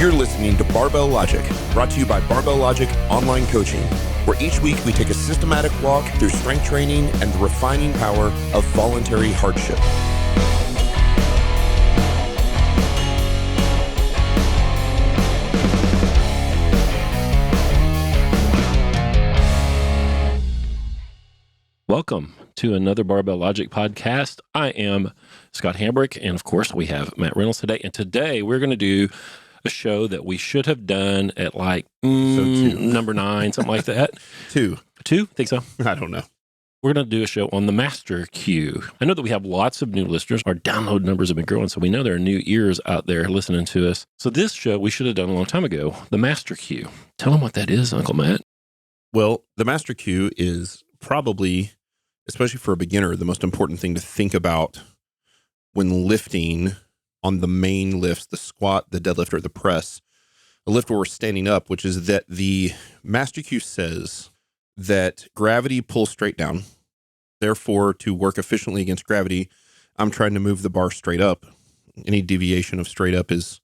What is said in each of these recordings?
You're listening to Barbell Logic, brought to you by Barbell Logic Online Coaching, where each week we take a systematic walk through strength training and the refining power of voluntary hardship. Welcome to another Barbell Logic podcast. I am Scott Hambrick, and of course we have Matt Reynolds today. And today we're going to do a show that we should have done at number 9, something like that. Two? Think so? I don't know. We're going to do a show on the master cue. I know that we have lots of new listeners. Our download numbers have been growing, so we know there are new ears out there listening to us. So this show we should have done a long time ago, the master cue. Tell them what that is, Uncle Matt. Well, the master cue is probably, especially for a beginner, the most important thing to think about when lifting on the main lifts, the squat, the deadlift, or the press, a lift where we're standing up, which is that the master cue says that gravity pulls straight down. Therefore, to work efficiently against gravity, I'm trying to move the bar straight up. Any deviation of straight up is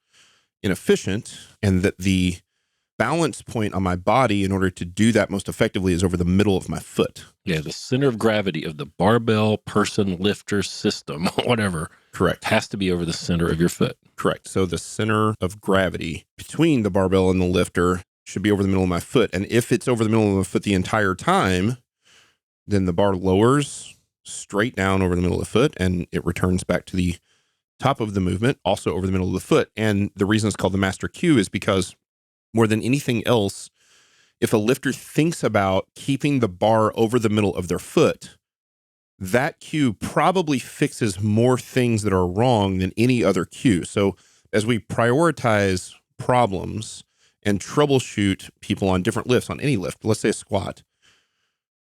inefficient, and that the balance point on my body in order to do that most effectively is over the middle of my foot. Yeah, the center of gravity of the barbell person lifter system, whatever. Correct. Has to be over the center of your foot. Correct. So the center of gravity between the barbell and the lifter should be over the middle of my foot. And if it's over the middle of my foot the entire time, then the bar lowers straight down over the middle of the foot and it returns back to the top of the movement, also over the middle of the foot. And the reason it's called the master cue is because more than anything else, if a lifter thinks about keeping the bar over the middle of their foot, that cue probably fixes more things that are wrong than any other cue. So as we prioritize problems and troubleshoot people on different lifts, on any lift, let's say a squat,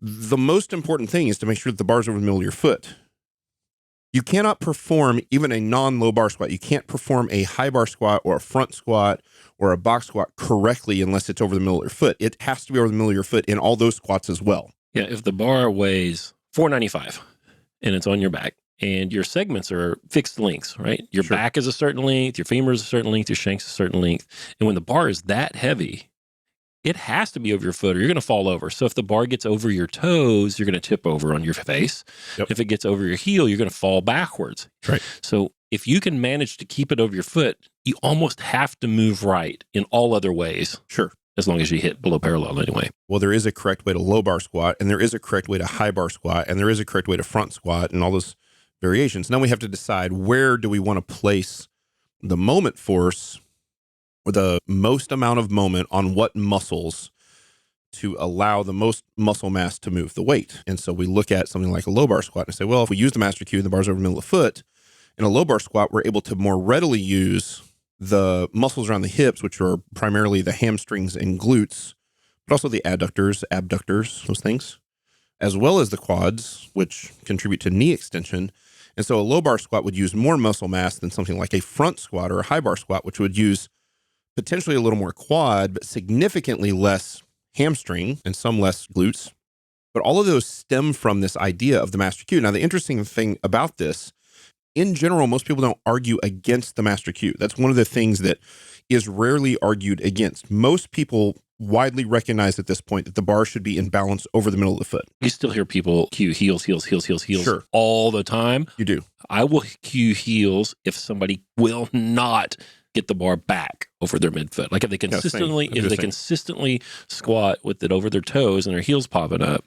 the most important thing is to make sure that the bar's over the middle of your foot. You cannot perform even a non-low bar squat. You can't perform a high bar squat or a front squat or a box squat correctly unless it's over the middle of your foot. It has to be over the middle of your foot in all those squats as well. Yeah, if the bar weighs 495 and it's on your back and your segments are fixed lengths, right? Your back is a certain length, your femur is a certain length, your shank's a certain length. And when the bar is that heavy, it has to be over your foot or you're going to fall over. So if the bar gets over your toes, you're going to tip over on your face. Yep. If it gets over your heel, you're going to fall backwards. Right. So if you can manage to keep it over your foot, you almost have to move right in all other ways. Sure. As long as you hit below parallel anyway. Well, there is a correct way to low bar squat, and there is a correct way to high bar squat, and there is a correct way to front squat, and all those variations. Now we have to decide, where do we want to place the moment force or the most amount of moment on what muscles to allow the most muscle mass to move the weight. And so we look at something like a low bar squat and say, well, if we use the master cue and the bar's over the middle of the foot, in a low bar squat, we're able to more readily use the muscles around the hips, which are primarily the hamstrings and glutes, but also the adductors, abductors, those things, as well as the quads, which contribute to knee extension. And so a low bar squat would use more muscle mass than something like a front squat or a high bar squat, which would use potentially a little more quad, but significantly less hamstring and some less glutes. But all of those stem from this idea of the master cue. Now, the interesting thing about this, in general, most people don't argue against the master cue. That's one of the things that is rarely argued against. Most people widely recognize at this point that the bar should be in balance over the middle of the foot. You still hear people cue heels Sure. all the time. You do. I will cue heels if somebody will not get the bar back over their midfoot. Like if they consistently squat with it over their toes and their heels popping up,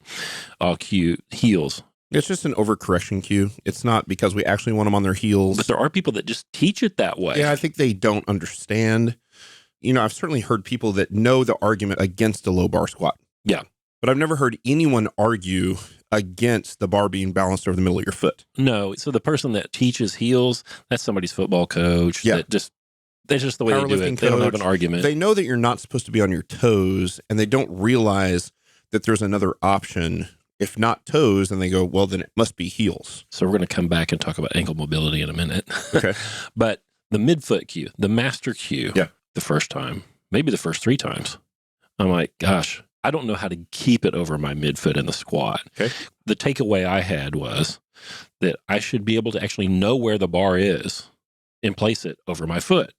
I'll cue heels. It's just an overcorrection cue. It's not because we actually want them on their heels. But there are people that just teach it that way. Yeah, I think they don't understand. You know, I've certainly heard people that know the argument against a low bar squat. Yeah. But I've never heard anyone argue against the bar being balanced over the middle of your foot. No. So the person that teaches heels, that's somebody's football coach. Yeah. That's just the way they do it. They don't have an argument. They know that you're not supposed to be on your toes, and they don't realize that there's another option. If not toes, then they go, well, then it must be heels. So we're going to come back and talk about ankle mobility in a minute. Okay. But the midfoot cue, the master cue, the first time, maybe the first 3 times, I'm like, gosh, I don't know how to keep it over my midfoot in the squat. Okay. The takeaway I had was that I should be able to actually know where the bar is and place it over my foot.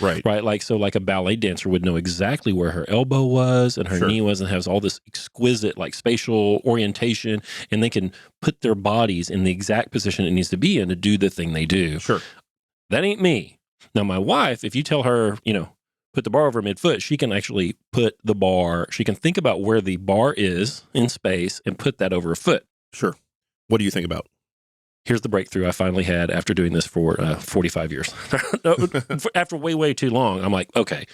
Right. right? Like, so like a ballet dancer would know exactly where her elbow was and her knee was, and has all this exquisite like spatial orientation, and they can put their bodies in the exact position it needs to be in to do the thing they do. Sure. That ain't me. Now, my wife, if you tell her, put the bar over midfoot, she can actually put the bar, she can think about where the bar is in space and put that over her foot. Sure. What do you think about? Here's the breakthrough I finally had after doing this for 45 years. After way, way too long, I'm like, okay,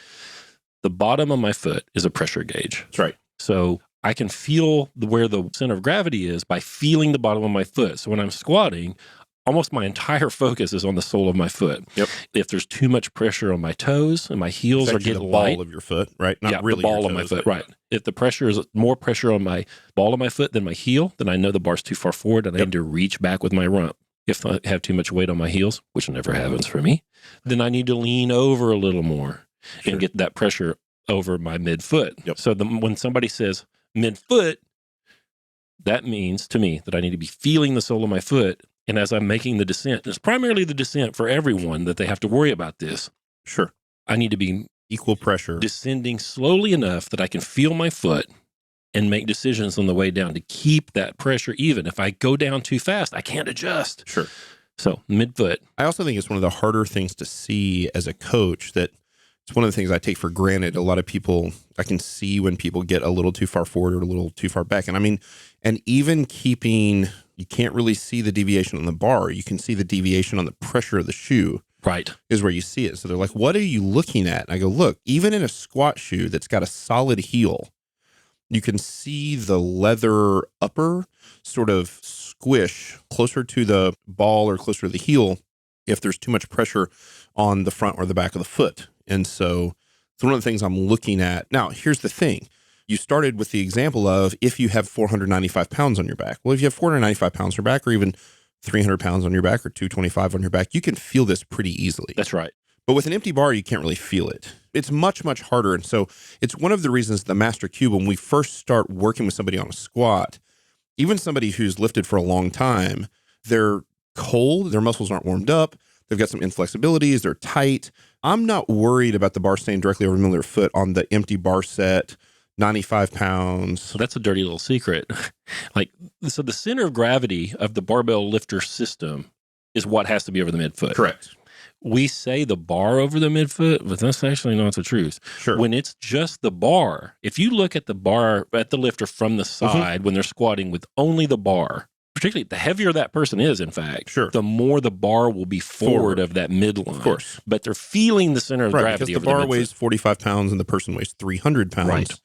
the bottom of my foot is a pressure gauge. That's right. So I can feel where the center of gravity is by feeling the bottom of my foot. So when I'm squatting, almost my entire focus is on the sole of my foot. Yep. If there's too much pressure on my toes and my heels are getting the light, ball of your foot, right? Not really the ball your of my toes, foot, but- right. If the pressure is more pressure on my ball of my foot than my heel, then I know the bar's too far forward and I need to reach back with my rump. If I have too much weight on my heels, which never happens for me, then I need to lean over a little more and get that pressure over my midfoot. Yep. So when somebody says midfoot, that means to me that I need to be feeling the sole of my foot. And as I'm making the descent, it's primarily the descent for everyone that they have to worry about this. Sure. I need to be Equal pressure. descending slowly enough that I can feel my foot and make decisions on the way down to keep that pressure even. If I go down too fast, I can't adjust. Sure. So midfoot. I also think it's one of the harder things to see as a coach, that it's one of the things I take for granted. A lot of people, I can see when people get a little too far forward or a little too far back. And I mean, and even keeping, you can't really see the deviation on the bar. You can see the deviation on the pressure of the shoe. Right. Is where you see it. So they're like, what are you looking at? And I go, look, even in a squat shoe that's got a solid heel, you can see the leather upper sort of squish closer to the ball or closer to the heel if there's too much pressure on the front or the back of the foot. And so it's one of the things I'm looking at. Now, here's the thing. You started with the example of if you have 495 pounds on your back. Well, if you have 495 pounds on your back, or even 300 pounds on your back, or 225 on your back, you can feel this pretty easily. That's right. But with an empty bar, you can't really feel it. It's much, much harder. And so it's one of the reasons the Master Cube, when we first start working with somebody on a squat, even somebody who's lifted for a long time, they're cold, their muscles aren't warmed up, they've got some inflexibilities, they're tight. I'm not worried about the bar staying directly over the middle of their foot on the empty bar set, 95 pounds. So that's a dirty little secret. So the center of gravity of the barbell lifter system is what has to be over the midfoot. Correct. We say the bar over the midfoot, but that's actually not the truth. Sure. When it's just the bar, if you look at the bar at the lifter from the side when they're squatting with only the bar, particularly the heavier that person is, in fact, Sure. the more the bar will be forward of that midline. Of course. But they're feeling the center of Right, gravity because the over bar midfoot. weighs 45 pounds and the person weighs 300 pounds. Right.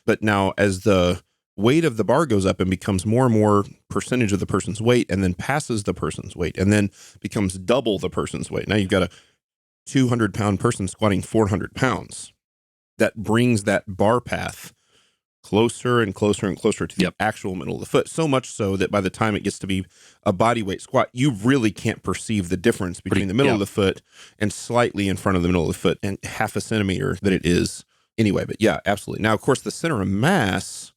But now as the weight of the bar goes up and becomes more and more percentage of the person's weight, and then passes the person's weight, and then becomes double the person's weight. Now you've got a 200-pound person squatting 400 pounds. That brings that bar path closer and closer and closer to the actual middle of the foot. So much so that by the time it gets to be a body weight squat, you really can't perceive the difference between the middle of the foot and slightly in front of the middle of the foot, and half a centimeter that it is anyway. But yeah, absolutely. Now, of course, the center of mass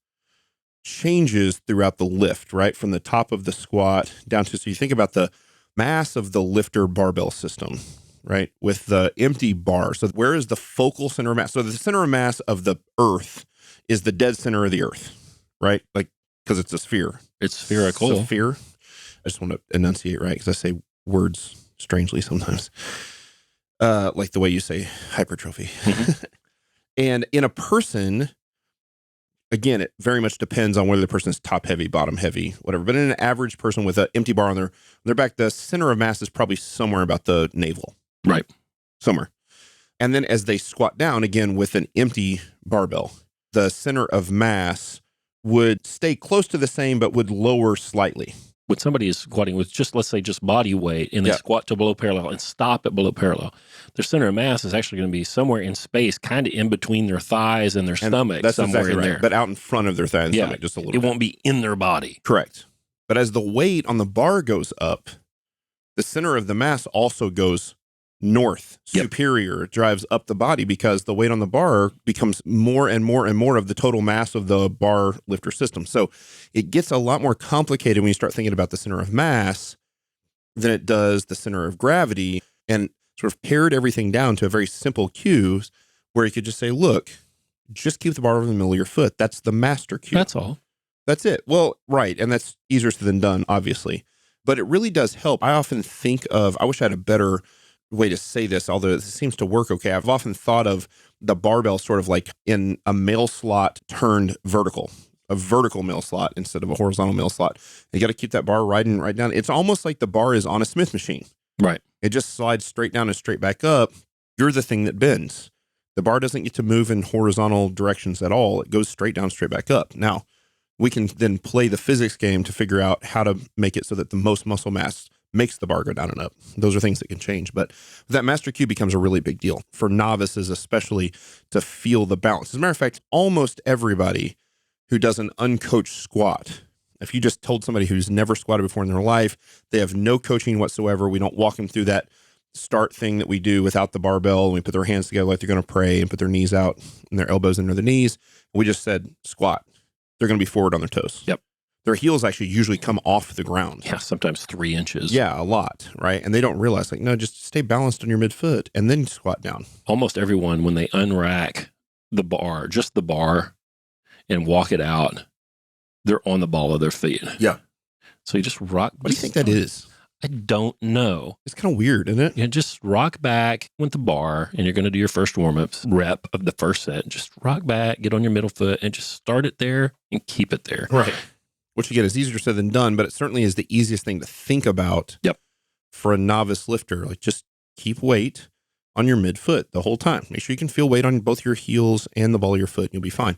changes throughout the lift, right? From the top of the squat down to, so you think about the mass of the lifter barbell system, right? With the empty bar. So where is the focal center of mass? So the center of mass of the earth is the dead center of the earth, right? Like, because it's a sphere. It's spherical. Sphere. I just want to enunciate right, because I say words strangely sometimes. Like the way you say hypertrophy. And in a person, again, it very much depends on whether the person is top heavy, bottom heavy, whatever. But in an average person with an empty bar on their back, the center of mass is probably somewhere about the navel. Right. Somewhere. And then as they squat down, again, with an empty barbell, the center of mass would stay close to the same, but would lower slightly. When somebody is squatting with just, let's say, just body weight, and they squat to below parallel and stop at below parallel, their center of mass is actually going to be somewhere in space, kind of in between their thighs and their stomach. That's somewhere exactly in right. there. But out in front of their thigh and stomach, just a little bit. It won't be in their body. Correct. But as the weight on the bar goes up, the center of the mass also goes north, superior. It drives up the body, because the weight on the bar becomes more and more and more of the total mass of the bar lifter system. So it gets a lot more complicated when you start thinking about the center of mass than it does the center of gravity. And sort of pared everything down to a very simple cue where you could just say, look, just keep the bar over the middle of your foot. That's the master cue. That's all. That's it. Well, right. And that's easier said than done, obviously. But it really does help. I often think of, I wish I had a better way to say this, although it seems to work okay. I've often thought of the barbell sort of like in a mail slot turned vertical, a vertical mail slot instead of a horizontal mail slot. You got to keep that bar riding right down. It's almost like the bar is on a Smith machine. Right. It just slides straight down and straight back up. You're the thing that bends. The bar doesn't get to move in horizontal directions at all. It goes straight down, straight back up. Now, we can then play the physics game to figure out how to make it so that the most muscle mass makes the bar go down and up. Those are things that can change. But that master cue becomes a really big deal for novices, especially to feel the balance. As a matter of fact, almost everybody who does an uncoached squat, if you just told somebody who's never squatted before in their life, they have no coaching whatsoever. We don't walk them through that start thing that we do without the barbell. And we put their hands together like they're going to pray and put their knees out and their elbows under their knees. We just said squat. They're going to be forward on their toes. Yep. Their heels actually usually come off the ground. Yeah, sometimes 3 inches. Yeah, a lot, right? And they don't realize, like, no, just stay balanced on your midfoot and then squat down. Almost everyone, when they unrack the bar, just the bar, and walk it out, they're on the ball of their feet. Yeah. So you just rock. What do you think that is? I don't know. It's kind of weird, isn't it? You just rock back with the bar, and you're going to do your first warm-ups rep of the first set. Just rock back, get on your middle foot, and just start it there and keep it there. Right. Which, again, is easier said than done, but it certainly is the easiest thing to think about. Yep. For a novice lifter. Like, just keep weight on your midfoot the whole time. Make sure you can feel weight on both your heels and the ball of your foot, and you'll be fine.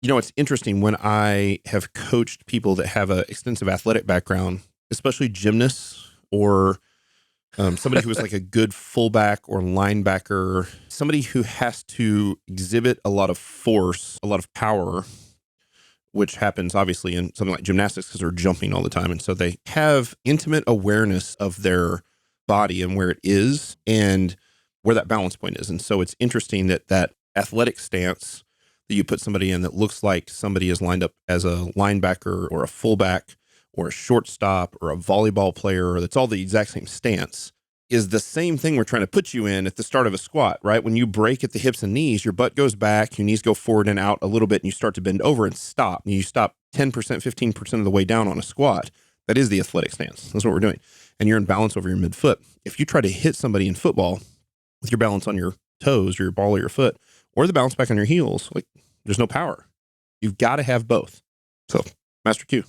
You know, it's interesting when I have coached people that have an extensive athletic background, especially gymnasts or somebody who is like a good fullback or linebacker, somebody who has to exhibit a lot of force, a lot of power, which happens obviously in something like gymnastics because they're jumping all the time. And so they have intimate awareness of their body and where it is and where that balance point is. And so it's interesting that that athletic stance that you put somebody in that looks like somebody is lined up as a linebacker or a fullback or a shortstop or a volleyball player, or that's all the exact same stance, is the same thing we're trying to put you in at the start of a squat, right? When you break at the hips and knees, your butt goes back, your knees go forward and out a little bit, and you start to bend over and stop. And you stop 10%, 15% of the way down on a squat. That is the athletic stance. That's what we're doing. And you're in balance over your midfoot. If you try to hit somebody in football with your balance on your toes or your ball or your foot, or the balance back on your heels, like, there's no power. You've got to have both. So, master cue.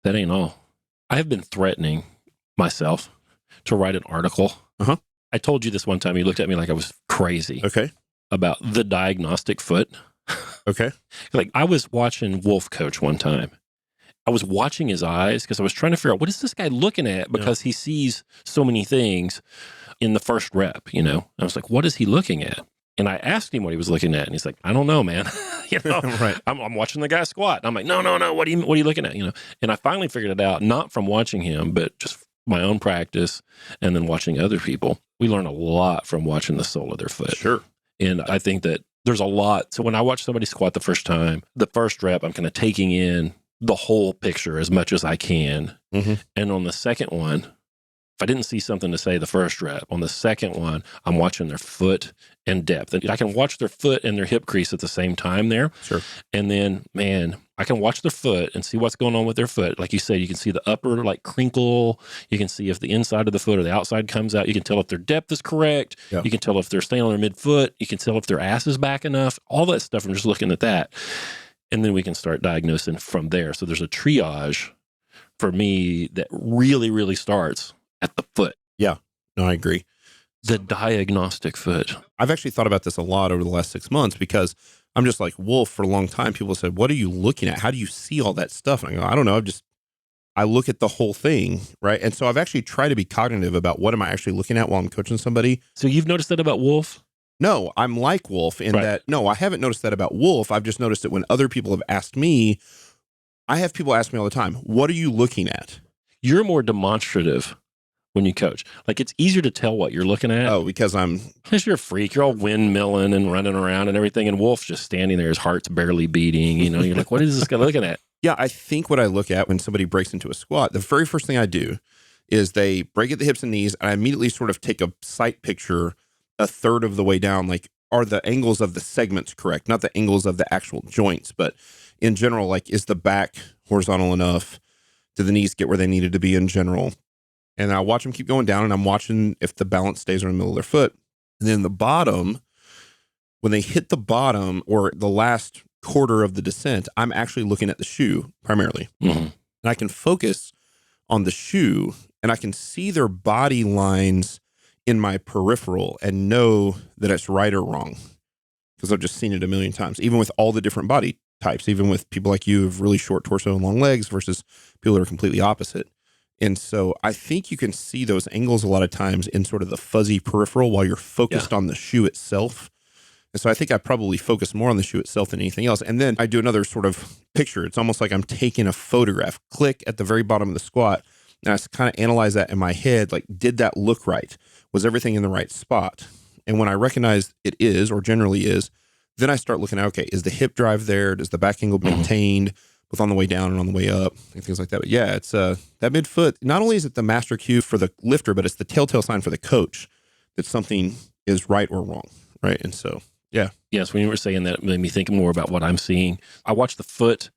That ain't all. I have been threatening myself to write an article. Uh-huh. I told you this one time. You looked at me like I was crazy. Okay. About the diagnostic foot. Okay. Like, I was watching Wolf coach one time. I was watching his eyes because I was trying to figure out, what is this guy looking at? Because he sees so many things in the first rep, you know? I was like, what is he looking at? And I asked him what he was looking at, and he's like, I don't know, man. You know, Right. I'm watching the guy squat. And I'm like, no. What are you looking at? You know, and I finally figured it out, not from watching him, but just my own practice and then watching other people. We learn a lot from watching the sole of their foot. Sure. And I think that there's a lot. So when I watch somebody squat the first time, the first rep, I'm kind of taking in the whole picture as much as I can. Mm-hmm. And on the second one, if I didn't see something to say the first rep, on the second one, I'm watching their foot and depth. And I can watch their foot and their hip crease at the same time there. Sure. And then, man, I can watch their foot and see what's going on with their foot. Like you said, you can see the upper like crinkle. You can see if the inside of the foot or the outside comes out. You can tell if their depth is correct. Yeah. You can tell if they're staying on their midfoot. You can tell if their ass is back enough. All that stuff from just looking at that. And then we can start diagnosing from there. So there's a triage for me that really, really starts at the foot. Yeah. No, I agree. The diagnostic foot. I've actually thought about this a lot over the last 6 months because I'm just like Wolf for a long time. People said, what are you looking at? How do you see all that stuff? And I go, I don't know. I look at the whole thing, right? And so I've actually tried to be cognitive about what am I actually looking at while I'm coaching somebody. So you've noticed that about Wolf? No, I'm like Wolf in Right. that, no, I haven't noticed that about Wolf. I've just noticed it when other people have asked me. I have people ask me all the time, what are you looking at? You're more demonstrative when you coach. Like, it's easier to tell what you're looking at. Oh, because You're a freak. You're all windmilling and running around and everything. And Wolf's just standing there. His heart's barely beating. You know, you're like, what is this guy looking at? yeah, I think what I look at when somebody breaks into a squat, the very first thing I do is they break at the hips and knees, and I immediately sort of take a sight picture a third of the way down, like, are the angles of the segments correct? Not the angles of the actual joints, but in general, like, is the back horizontal enough? Do the knees get where they needed to be in general? And I watch them keep going down, and I'm watching if the balance stays in the middle of their foot. And then the bottom, when they hit the bottom or the last quarter of the descent, I'm actually looking at the shoe primarily. And I can focus on the shoe, and I can see their body lines in my peripheral and know that it's right or wrong, because I've just seen it a million times, even with all the different body types, even with people like you with really short torso and long legs versus people that are completely opposite. And so I think you can see those angles a lot of times in sort of the fuzzy peripheral while you're focused on the shoe itself. And so I think I probably focus more on the shoe itself than anything else. And then I do another sort of picture. It's almost like I'm taking a photograph, click at the very bottom of the squat, and I kind of analyze that in my head. Like, did that look right? Was everything in the right spot? And when I recognize it is, or generally is, then I start looking at, okay, is the hip drive there? Does the back angle maintained, both on the way down and on the way up, and things like that? But yeah, it's that midfoot. Not only is it the master cue for the lifter, but it's the telltale sign for the coach that something is right or wrong, right? And so, yeah. Yes, when you were saying that, it made me think more about what I'm seeing. I watch the foot,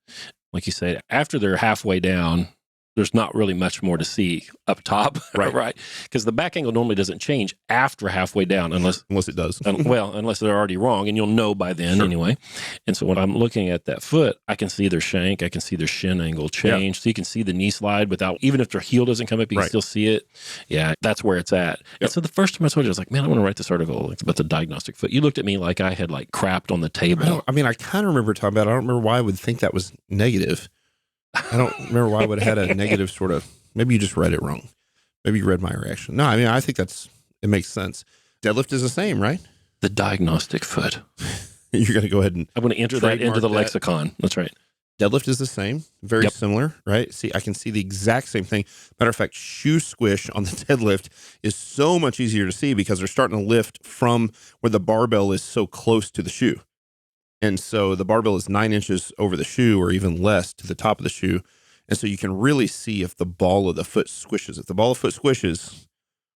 like you said, after they're halfway down, there's not really much more to see up top, right? Because the back angle normally doesn't change after halfway down, unless it does. Unless they're already wrong, and you'll know by then anyway. And so when I'm looking at that foot, I can see their shank, I can see their shin angle change. So you can see the knee slide without, even if their heel doesn't come up, you can still see it. Yeah, that's where it's at. And so the first time I told you, I was like, man, I want to write this article about the diagnostic foot. You looked at me like I had like crapped on the table. I kind of remember talking about it. I don't remember why I would think that was negative. I don't remember why I would have had a negative sort of, maybe you just read it wrong. Maybe you read my reaction. No, I mean, I think it makes sense. Deadlift is the same, right? The diagnostic foot. You're going to go ahead and I'm going to enter that into the lexicon. That's right. Deadlift is the same, very similar, right? See, I can see the exact same thing. Matter of fact, shoe squish on the deadlift is so much easier to see because they're starting to lift from where the barbell is so close to the shoe. And so the barbell is 9 inches over the shoe or even less to the top of the shoe. And so you can really see if the ball of the foot squishes. If the ball of the foot squishes,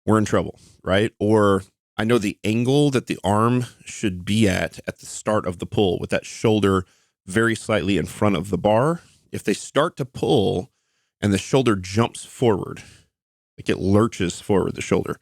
we're in trouble, right? Or I know the angle that the arm should be at the start of the pull with that shoulder very slightly in front of the bar. If they start to pull and the shoulder jumps forward, like it lurches forward, the shoulder,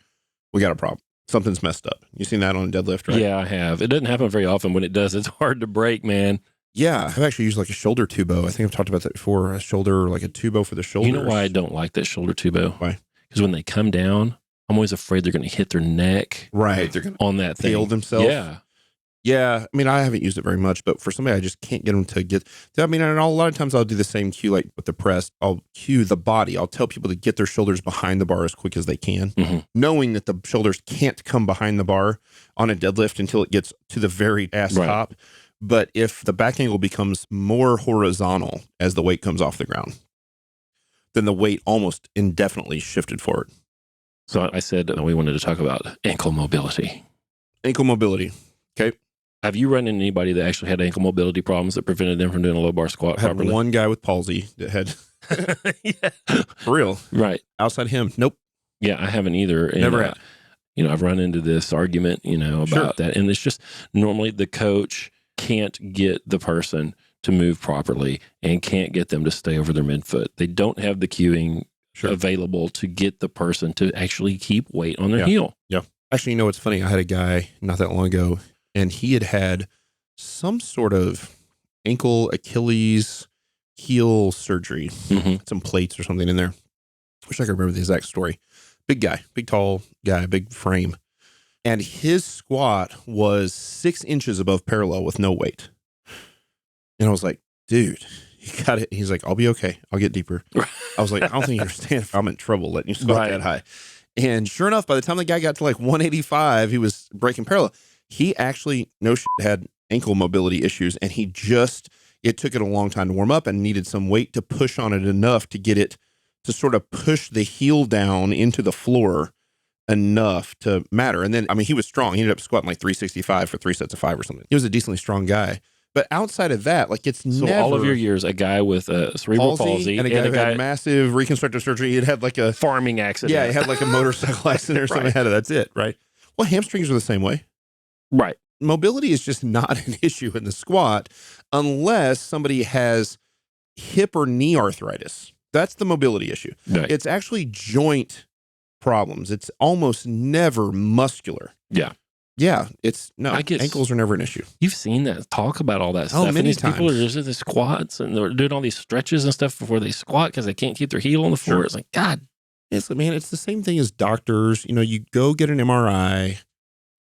we got a problem. Something's messed up. You've seen that on a deadlift, right? Yeah, I have. It doesn't happen very often. When it does, it's hard to break, man. Yeah, I've actually used like a shoulder tubo. I think I've talked about that before. A shoulder, like a tubo for the shoulder. You know why I don't like that shoulder tubo? Why? Because when they come down, I'm always afraid they're going to hit their neck. Right. They're going to on that thing. Feel themselves. Yeah. Yeah. I mean, I haven't used it very much, but for somebody, I just can't get them to get. I mean, and a lot of times I'll do the same cue, like with the press. I'll cue the body. I'll tell people to get their shoulders behind the bar as quick as they can, knowing that the shoulders can't come behind the bar on a deadlift until it gets to the very top. But if the back angle becomes more horizontal as the weight comes off the ground, then the weight almost indefinitely shifted forward. So I said we wanted to talk about ankle mobility. Ankle mobility. Okay. Have you run into anybody that actually had ankle mobility problems that prevented them from doing a low bar squat properly? I had one guy with palsy that had, for real. Right. Outside him, nope. Yeah, I haven't either. And, never had. I've run into this argument, about that. And it's just normally the coach can't get the person to move properly and can't get them to stay over their midfoot. They don't have the cueing available to get the person to actually keep weight on their heel. Yeah. Actually, what's funny? I had a guy not that long ago, and he had some sort of ankle, Achilles, heel surgery, some plates or something in there. Wish I could remember the exact story. Big guy, big tall guy, big frame. And his squat was 6 inches above parallel with no weight. And I was like, dude, you got it. He's like, I'll be okay. I'll get deeper. I was like, I don't think you understand if I'm in trouble letting you squat that high. And sure enough, by the time the guy got to like 185, he was breaking parallel. He actually, no shit, had ankle mobility issues. And it took it a long time to warm up and needed some weight to push on it enough to get it to sort of push the heel down into the floor enough to matter. And then, he was strong. He ended up squatting like 365 for 3 sets of 5 or something. He was a decently strong guy. But outside of that, like it's So never all of your years, a guy with a cerebral palsy and a guy who had massive reconstructive surgery. He had like a farming accident. Yeah, he had like a motorcycle accident or something. Right. That's it, right? Well, hamstrings are the same way. Right. Mobility is just not an issue in the squat unless somebody has hip or knee arthritis. That's the mobility issue. Right. It's actually joint problems. It's almost never muscular. Yeah. Yeah, ankles are never an issue. You've seen that. Talk about all that stuff. Many and these times. people are just at the squats and they're doing all these stretches and stuff before they squat because they can't keep their heel on the floor. Sure. It's like, God. It's the same thing as doctors. You go get an MRI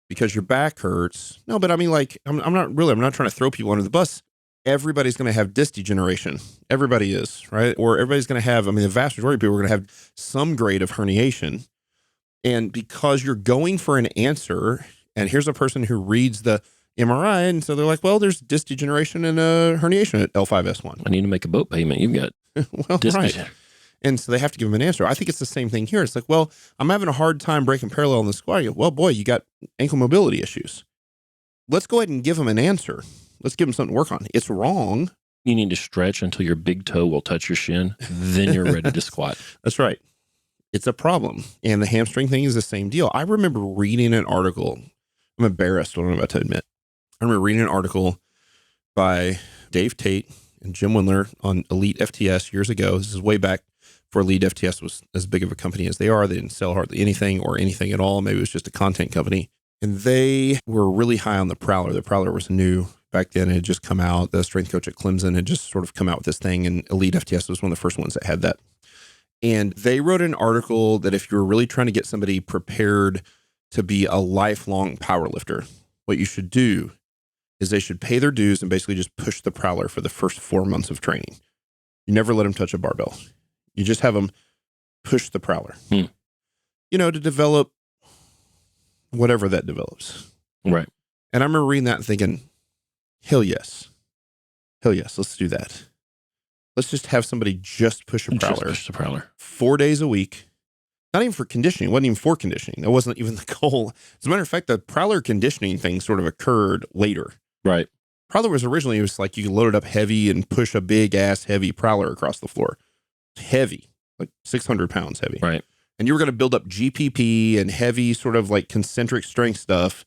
because your back hurts. No, but I mean, like, I'm not trying to throw people under the bus. Everybody's going to have disc degeneration. Everybody is, right? Or everybody's going to have, the vast majority of people are going to have some grade of herniation. And because you're going for an answer, and here's a person who reads the MRI, and so they're like, well, there's disc degeneration and a herniation at L5S1. I need to make a boat payment. You've got disc degeneration. And so they have to give them an answer. I think it's the same thing here. It's like, well, I'm having a hard time breaking parallel in the squat. You go, well, boy, you got ankle mobility issues. Let's go ahead and give them an answer. Let's give them something to work on. It's wrong. You need to stretch until your big toe will touch your shin. Then you're ready to squat. That's right. It's a problem. And the hamstring thing is the same deal. I remember reading an article. I'm embarrassed what I'm about to admit. I remember reading an article by Dave Tate and Jim Windler on Elite FTS years ago. This is way back before Elite FTS was as big of a company as they are. They didn't sell hardly anything or anything at all. Maybe it was just a content company. And they were really high on the Prowler. The Prowler was new back then. It had just come out. The strength coach at Clemson had just sort of come out with this thing. And Elite FTS was one of the first ones that had that. And they wrote an article that if you were really trying to get somebody prepared to be a lifelong power lifter, what you should do is they should pay their dues and basically just push the Prowler for the first 4 months of training. You never let them touch a barbell. You just have them push the Prowler, to develop whatever that develops. Right. And I remember reading that and thinking, hell yes, let's do that. Let's just have somebody just push a Prowler. Just push the Prowler. 4 days a week. Not even for conditioning. It wasn't even for conditioning. That wasn't even the goal. As a matter of fact, the Prowler conditioning thing sort of occurred later. Right. Prowler was originally, it was like you could load it up heavy and push a big ass heavy Prowler across the floor. Heavy, like 600 pounds heavy. Right. And you were going to build up GPP and heavy sort of like concentric strength stuff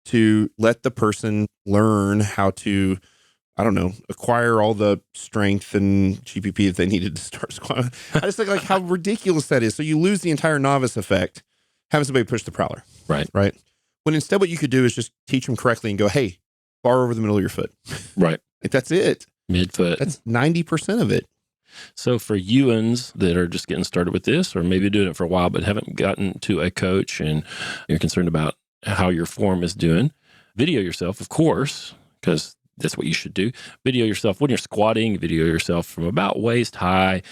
to let the person learn how to, acquire all the strength and GPP that they needed to start squatting. I just think like how ridiculous that is. So you lose the entire novice effect having somebody push the Prowler. Right. Right. When instead what you could do is just teach them correctly and go, hey, bar over the middle of your foot. Right. Like, that's it. Midfoot. That's 90% of it. So for you-uns that are just getting started with this, or maybe doing it for a while, but haven't gotten to a coach and you're concerned about how your form is doing, video yourself, of course, because that's what you should do. Video yourself when you're squatting, video yourself from about waist high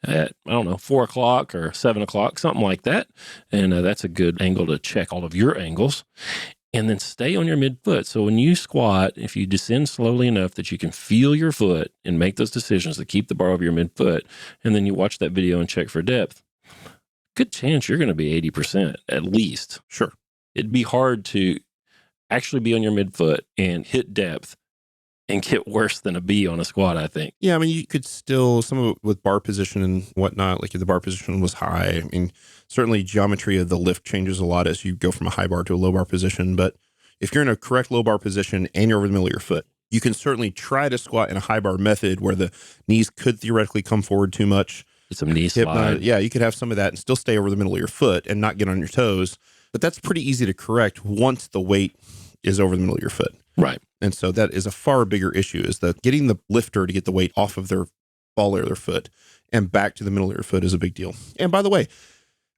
at, 4 o'clock or 7 o'clock, something like that. And that's a good angle to check all of your angles. And then stay on your midfoot. So when you squat, if you descend slowly enough that you can feel your foot and make those decisions to keep the bar over your midfoot, and then you watch that video and check for depth, good chance you're going to be 80% at least. Sure. It'd be hard to actually be on your midfoot and hit depth and get worse than a B on a squat, I think. Yeah, you could still, some of it with bar position and whatnot, like if the bar position was high, certainly geometry of the lift changes a lot as you go from a high bar to a low bar position. But if you're in a correct low bar position and you're over the middle of your foot, you can certainly try to squat in a high bar method where the knees could theoretically come forward too much. Get some knee slide. Yeah, you could have some of that and still stay over the middle of your foot and not get on your toes. But that's pretty easy to correct once the weight is over the middle of your foot. Right. And so that is a far bigger issue, is that getting the lifter to get the weight off of their ball layer of their foot and back to the middle of your foot is a big deal. And by the way,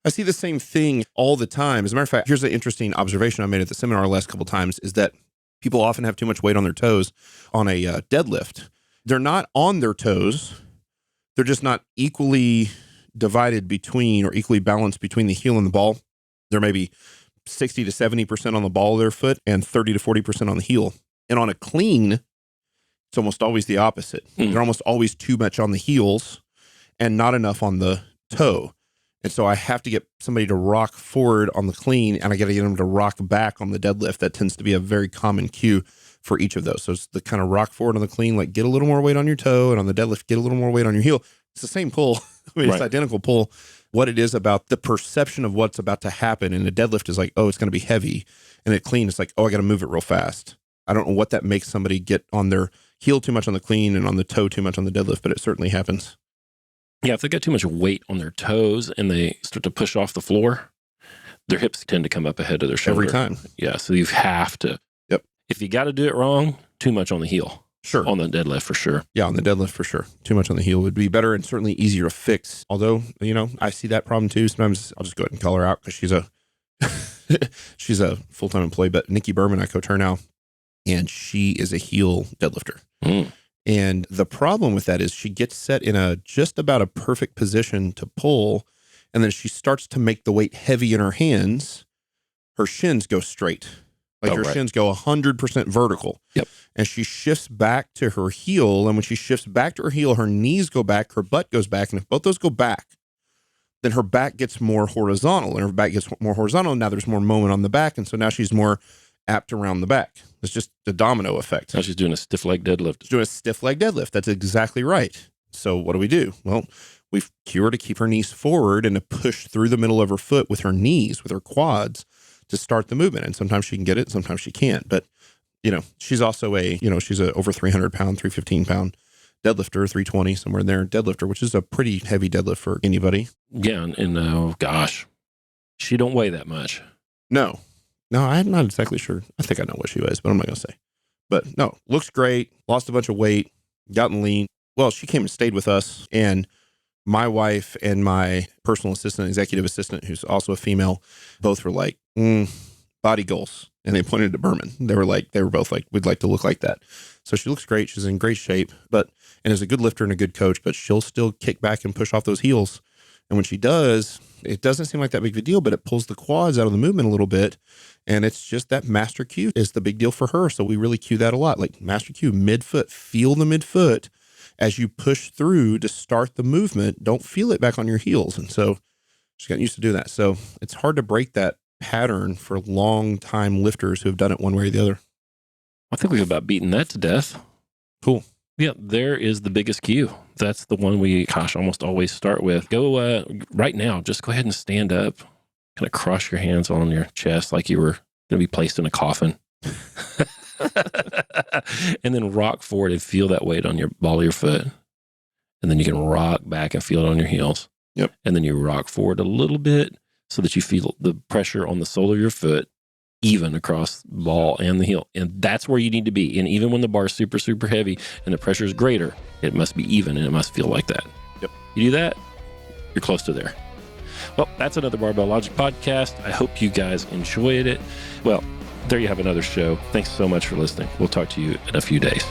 I see the same thing all the time. As a matter of fact, here's an interesting observation I made at the seminar the last couple of times, is that people often have too much weight on their toes on a deadlift. They're not on their toes. They're just not equally divided between or equally balanced between the heel and the ball. There may be 60 to 70% on the ball of their foot and 30 to 40% on the heel. And on a clean, it's almost always the opposite. They're almost always too much on the heels and not enough on the toe. And so I have to get somebody to rock forward on the clean, and I got to get them to rock back on the deadlift. That tends to be a very common cue for each of those. So it's the kind of rock forward on the clean, like get a little more weight on your toe, and on the deadlift, get a little more weight on your heel. It's the same pull. I mean, It's identical pull. What it is about the perception of what's about to happen in a deadlift is like, oh, it's going to be heavy. And at clean, it's like, oh, I got to move it real fast. I don't know what that makes somebody get on their heel too much on the clean and on the toe too much on the deadlift, but it certainly happens. Yeah, if they got too much weight on their toes and they start to push off the floor, their hips tend to come up ahead of their shoulder. Every time. Yeah, so you have to. Yep. If you got to do it wrong, too much on the heel. Sure. On the deadlift for sure. Yeah, on the deadlift for sure. Too much on the heel would be better and certainly easier to fix. Although, I see that problem too. Sometimes I'll just go ahead and call her out because she's a full-time employee. But Nikki Berman, I coach her now, and she is a heel deadlifter. And the problem with that is she gets set in a just about a perfect position to pull, and then she starts to make the weight heavy in her hands. Her shins go straight. Like her shins go 100% vertical. Yep. And she shifts back to her heel. And when she shifts back to her heel, her knees go back, her butt goes back. And if both those go back, then her back gets more horizontal. And her back gets more horizontal. Now there's more moment on the back. And so now she's more apt around the back. It's just a domino effect. Now she's doing a stiff leg deadlift. She's doing a stiff leg deadlift. That's exactly right. So what do? Well, we cue her to keep her knees forward and to push through the middle of her foot with her knees, with her quads, to start the movement. And sometimes she can get it, sometimes she can't. But, she's also she's a over 300 pound, 315 pound deadlifter, 320, somewhere in there, deadlifter, which is a pretty heavy deadlift for anybody. Yeah. And oh gosh, she don't weigh that much. No, I'm not exactly sure. I think I know what she weighs, but I'm not going to say. But no, looks great, lost a bunch of weight, gotten lean. Well, she came and stayed with us, and my wife and my personal assistant, executive assistant, who's also a female, both were like, body goals. And they pointed to Berman. They were both like, we'd like to look like that. So she looks great. She's in great shape, and is a good lifter and a good coach, but she'll still kick back and push off those heels. And when she does, it doesn't seem like that big of a deal, but it pulls the quads out of the movement a little bit. And it's just that master cue is the big deal for her. So we really cue that a lot. Like master cue, midfoot, feel the midfoot as you push through to start the movement. Don't feel it back on your heels. And so she's gotten used to do that. So it's hard to break that pattern for long time lifters who have done it one way or the other. I think we've about beaten that to death. Cool. Yeah, there is the biggest cue. That's the one we, almost always start with. Go right now, just go ahead and stand up, kind of cross your hands on your chest like you were going to be placed in a coffin. And then rock forward and feel that weight on your ball of your foot. And then you can rock back and feel it on your heels. Yep. And then you rock forward a little bit so that you feel the pressure on the sole of your foot even across the ball and the heel. And that's where you need to be. And even when the bar is super, super heavy and the pressure is greater, it must be even and it must feel like that. Yep. You do that, you're close to there. Well, that's another Barbell Logic podcast. I hope you guys enjoyed it. Well, there you have another show. Thanks so much for listening. We'll talk to you in a few days.